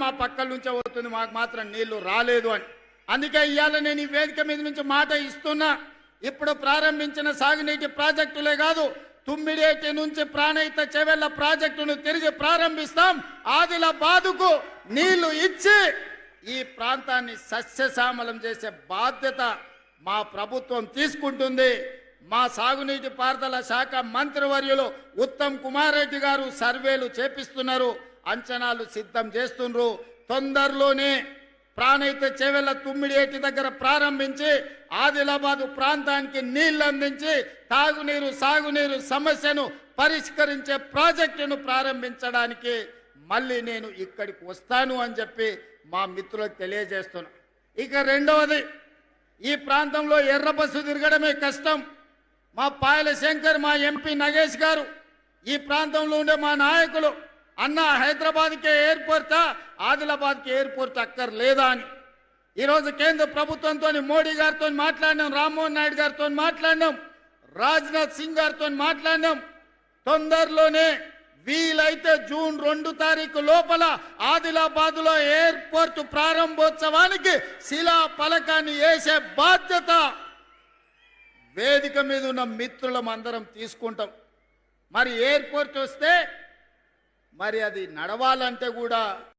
మా పక్కల నుంచే వస్తుంది, మాకు మాత్రం నీళ్లు రాలేదు అని. అందుకే ఇవాళ నేను ఈ వేదిక మీద నుంచి మాట ఇస్తున్నా. ఇప్పుడు ప్రారంభించిన సాగునీటి ప్రాజెక్టులే కాదు, తుమ్మిడేటి నుంచి ప్రాణహిత చెవెళ్ల ప్రాజెక్టును తిరిగి ప్రారంభిస్తాం. ఆదిలాబాదుకు నీళ్లు ఇచ్చి ఈ ప్రాంతాన్ని సస్యశ్యామలం చేసే బాధ్యత మా ప్రభుత్వం తీసుకుంటుంది. మా సాగునీటి పారుదల శాఖ మంత్రివర్యులు ఉత్తమ్ కుమార్ రెడ్డి గారు సర్వేలు చేపిస్తున్నారు, అంచనాలు సిద్ధం చేస్తున్నారు. తొందరలోనే ప్రాణహిత చెవెళ్ల తుమ్మిడేటి దగ్గర ప్రారంభించి ఆదిలాబాద్ ప్రాంతానికి నీళ్లు అందించి తాగునీరు సాగునీరు సమస్యను పరిష్కరించే ప్రాజెక్టును ప్రారంభించడానికి మళ్ళీ నేను ఇక్కడికి వస్తాను అని చెప్పి మా మిత్రులకు తెలియజేస్తున్నా. ఇక రెండవది, ఈ ప్రాంతంలో ఎర్ర బస్సు తిరగడమే కష్టం. మా పాయల శంకర్, మా ఎంపీ నగేష్ గారు, ఈ ప్రాంతంలో ఉండే మా నాయకులు అన్న హైదరాబాద్కే ఎయిర్పోర్టా, ఆదిలాబాద్కి ఎయిర్పోర్ట్ అక్కర్లేదా అని ఈరోజు కేంద్ర ప్రభుత్వంతో మోడీ గారితో మాట్లాడినాం, రామ్మోహన్ నాయుడు గారితో మాట్లాడినాం, రాజ్నాథ్ సింగ్ గారితో మాట్లాడినాం. తొందరలోనే వీలైతే జూన్ 2 తారీఖు లోపల ఆదిలాబాద్లో ఎయిర్పోర్ట్ ప్రారంభోత్సవానికి శిలా ఫలకాన్ని వేసే బాధ్యత వేదిక మీద ఉన్న మిత్రులం అందరం తీసుకుంటాం. మరి ఎయిర్పోర్ట్ వస్తే మరి అది నడవాలంటే కూడా